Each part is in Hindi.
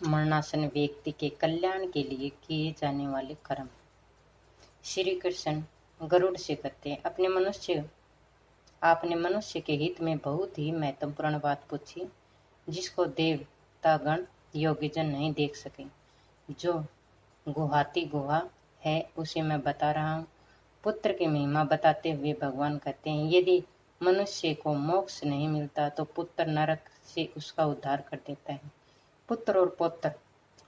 मरणासन व्यक्ति के कल्याण के लिए किए जाने वाले कर्म। श्री कृष्ण गरुड़ से कहते हैं, आपने मनुष्य के हित में बहुत ही महत्वपूर्ण बात पूछी, जिसको देवतागण योग्यजन नहीं देख सके। जो गुहाती गुहा है उसे मैं बता रहा हूँ। पुत्र की महिमा बताते हुए भगवान कहते हैं, यदि मनुष्य को मोक्ष नहीं मिलता तो पुत्र नरक से उसका उद्धार कर देता है। पुत्र और पौत्र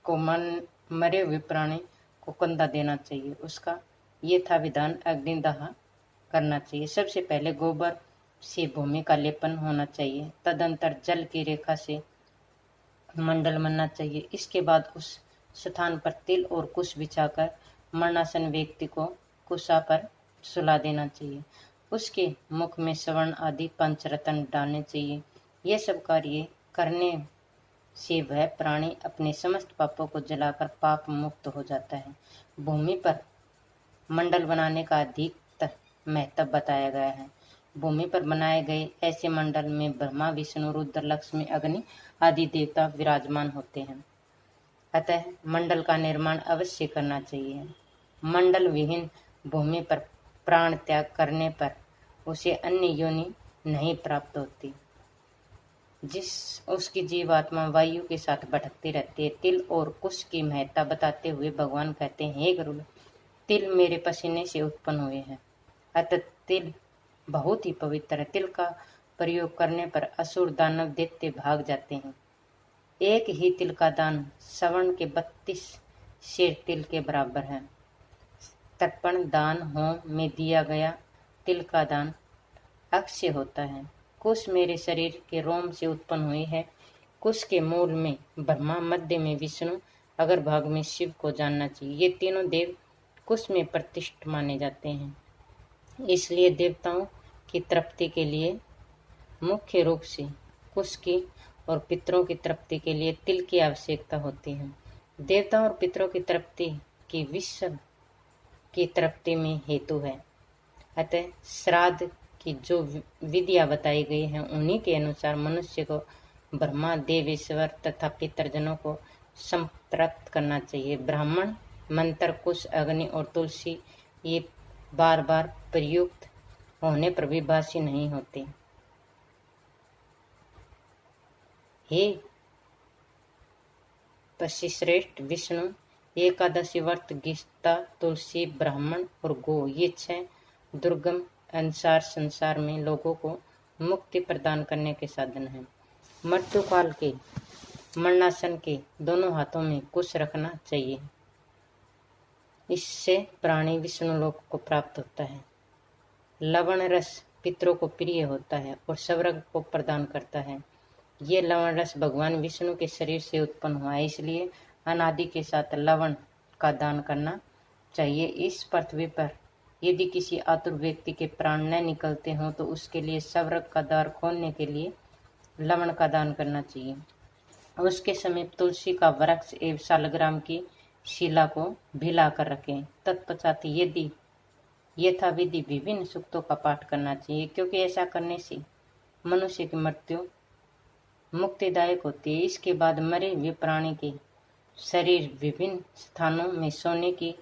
को मरे हुए प्राणी को कंधा देना चाहिए। उसका यथाविधान अग्निदाह करना चाहिए। सबसे पहले गोबर से भूमि का लेपन होना चाहिए। तदंतर जल की रेखा से मंडल बनना चाहिए। इसके बाद उस स्थान पर तिल और कुश बिछाकर मरणासन व्यक्ति को कुशा पर सुला देना चाहिए। उसके मुख में स्वर्ण आदि पंचरत्न डालने चाहिए। यह सब कार्य करने से वह प्राणी अपने समस्त पापों को जलाकर पाप मुक्त हो जाता है। भूमि पर मंडल बनाने का अधिक महत्व बताया गया है। भूमि पर बनाए गए ऐसे मंडल में ब्रह्मा, विष्णु, रुद्र, लक्ष्मी, अग्नि आदि देवता विराजमान होते हैं। अतः मंडल का निर्माण अवश्य करना चाहिए। मंडल विहीन भूमि पर प्राण त्याग करने पर उसे अन्य योनि नहीं प्राप्त होती। उसकी जीवात्मा वायु के साथ भटकती रहती है। तिल और कुश की महत्ता बताते हुए भगवान कहते हैं, हे गरुड़, तिल मेरे पसीने से उत्पन्न हुए हैं, अतः तिल बहुत ही पवित्र है। तिल का प्रयोग करने पर असुर, दानव, दैत्य भाग जाते हैं। एक ही तिल का दान श्रवण के 32 शेर तिल के बराबर है। तर्पण दान होम में दिया गया तिल का दान अक्षय होता है। कुश मेरे शरीर के रोम से उत्पन्न हुई है। कुश के मूल में ब्रह्मा, मध्य में विष्णु, अग्रभाग में शिव को जानना चाहिए। ये तीनों देव कुश में प्रतिष्ठित माने जाते हैं। इसलिए देवताओं की तृप्ति के लिए मुख्य रूप से कुश की और पितरों की तृप्ति के लिए तिल की आवश्यकता होती है। देवताओं और पितरों की तृप्ति की विश्व की तृप्ति में हेतु है। अतः श्राद्ध की जो विधियां बताई गई हैं उन्हीं के अनुसार मनुष्य को ब्रह्मा, देवेश्वर तथा पितरजनों को संतृप्त करना चाहिए। ब्राह्मण मंत्र, कुश, अग्नि और तुलसी ये बार बार प्रयुक्त होने पर भी बासी नहीं होते। हे पशिश्रेष्ठ विष्णु, एकादशी व्रत, गीता, तुलसी, ब्राह्मण और गो ये 6 दुर्गम अनुसार संसार में लोगों को मुक्ति प्रदान करने के साधन हैं। मृत्यु काल के मरणासन के दोनों हाथों में कुश रखना चाहिए। इससे प्राणी विष्णु लोक को प्राप्त होता है। लवण रस पितरों को प्रिय होता है और स्वर्ग को प्रदान करता है। ये लवण रस भगवान विष्णु के शरीर से उत्पन्न हुआ है, इसलिए अनादि के साथ लवण का दान करना चाहिए। इस पृथ्वी पर यदि किसी आतुर व्यक्ति के प्राण न निकलते हों तो उसके लिए स्वर्ग का द्वार खोलने के लिए लवण का दान करना चाहिए। उसके समीप तुलसी का वृक्ष एवं शालग्राम की शिला को भिला कर रखें। तत्पश्चात यदि यथाविधि विभिन्न सूक्तों का पाठ करना चाहिए, क्योंकि ऐसा करने से मनुष्य की मृत्यु मुक्तिदायक होती है। इसके बाद मरे हुए प्राणी के शरीर विभिन्न स्थानों में सोने की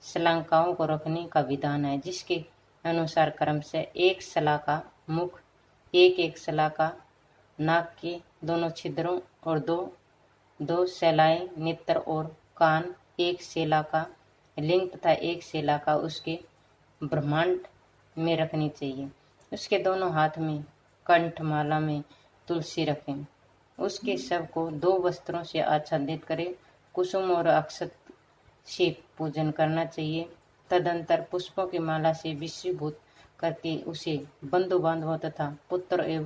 शलाकाओं को रखने का विधान है, जिसके अनुसार क्रम से एक शलाका मुख, एक शलाका नाक के दोनों छिद्रों और दो शैलाएं नेत्र और कान, एक शैलाका लिंग तथा एक शैलाका उसके ब्रह्मांड में रखनी चाहिए। उसके दोनों हाथ में कंठमाला में तुलसी रखें। उसके शव को 2 वस्त्रों से आच्छादित करें। कुसुम और अक्षत से पूजन करना चाहिए। तदंतर पुष्पों की माला से विषीभूत करके उसे बंधु बांधवों तथा पुत्र एवं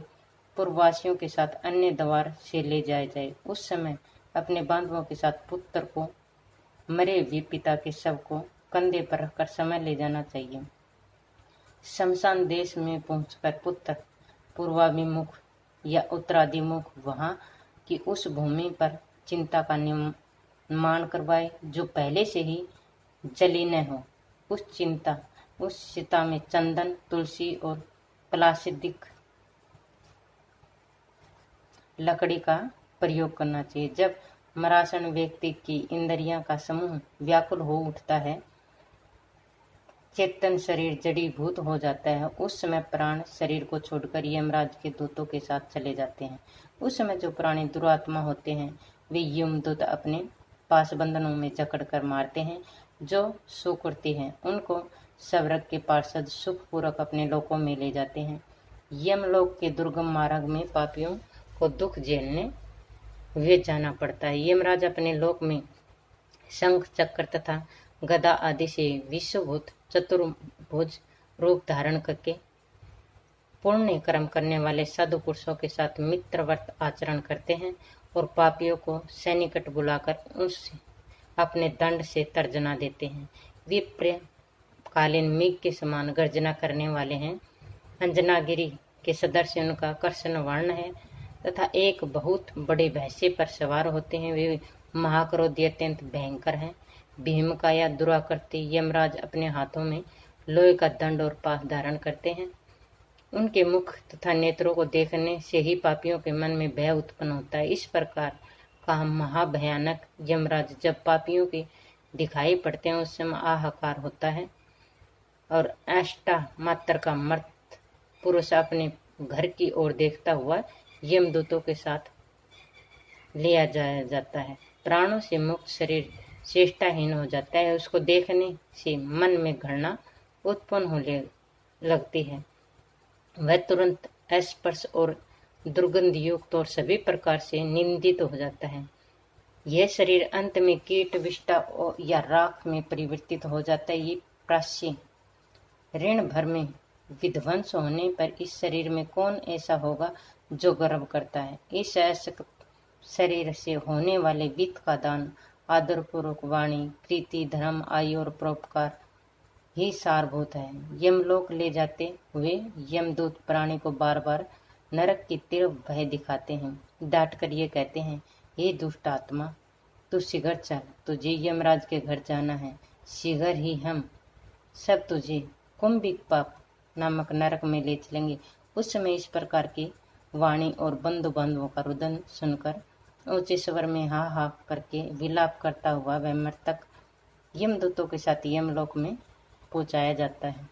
पूर्ववासियों के साथ अन्य द्वार से ले जाया जाए। उस समय अपने बांधवों के साथ पुत्र को मरे हुए पिता के शव को कंधे पर रखकर समय ले जाना चाहिए। शमशान देश में पहुंचकर पुत्र पूर्वाभिमुख या उत्तराभिमुख वहां की उस भूमि पर चिंता का निर्माण करवाए जो पहले से ही जली न हो। उस चिता में चंदन, तुलसी और प्लास्टिक लकड़ी का प्रयोग करना चाहिए। जब मरासन व्यक्ति की इंद्रियां का समूह व्याकुल हो उठता है, चेतन शरीर जड़ीभूत हो जाता है। उस समय प्राण शरीर को छोड़कर यमराज के दूतों के साथ चले जाते हैं। उस समय जो प्राणी दुरात्मा होते हैं वे यमदूत अपने पास बंधनों में जकड़कर मारते हैं। जो सुकृति हैं उनको स्वर्ग के पार्षद सुखपूर्वक अपने लोकों में ले जाते हैं। यमलोक के दुर्गम मार्ग में पापियों को दुख झेलने वे जाना पड़ता है। यमराज अपने लोक में शंख चक्र तथा गदा आदि से विश्वभूत चतुर्भुज रूप धारण करके पुण्य कर्म करने वाले साधु पुरुषों के साथ मित्रवत आचरण करते हैं और पापियों को सैनिकट बुलाकर उससे अपने दंड से तर्जना देते हैं। वे कालीन मेघ के समान गर्जना करने वाले हैं। अंजनागिरी के सदस्य उनका कृष्ण वर्ण है तथा एक बहुत बड़े भैंसे पर सवार होते हैं। वे महाक्रोधी अत्यंत भयंकर हैं। भीम का या दुराकृति यमराज अपने हाथों में लोहे का दंड और पाश धारण करते हैं। उनके मुख तथा नेत्रों को देखने से ही पापियों के मन में भय उत्पन्न होता है। इस प्रकार का महाभयानक यमराज जब पापियों के दिखाई पड़ते हैं उस समय हाहाकार होता है और अष्टा मात्र का मर्द पुरुष अपने घर की ओर देखता हुआ यमदूतों के साथ लिया जाता है। प्राणों से मुक्त शरीर चेष्टाहीन हो जाता है। उसको देखने से मन में घृणा उत्पन्न होने लगती है। वह तुरंत स्पर्श और दुर्गंध युक्त और सभी प्रकार से निंदित हो जाता है। यह शरीर अंत में कीट विष्टा या राख में परिवर्तित हो जाता है। ये प्राच्य ऋण भर में विध्वंस होने पर इस शरीर में कौन ऐसा होगा जो गर्व करता है। इस शरीर से होने वाले वित्त का दान, आदरपूर्वक वाणी, प्रीति, धर्म, आयु और परोपकार ही सारभूत है। यमलोक ले जाते हुए यमदूत प्राणी को बार बार नरक की तीव्र भय दिखाते हैं। डांट कर ये कहते हैं, हे दुष्ट आत्मा, तू शीघ्र चल, तुझे यमराज के घर जाना है। शीघ्र ही हम सब तुझे कुंभिक पाप नामक नरक में ले चलेंगे। उस समय इस प्रकार की वाणी और बंधु बांधवों का रुदन सुनकर ऊंचे स्वर में हा हा करके विलाप करता हुआ वह मृतक यमदूतों के साथ यमलोक में पहुंचाया जाता है।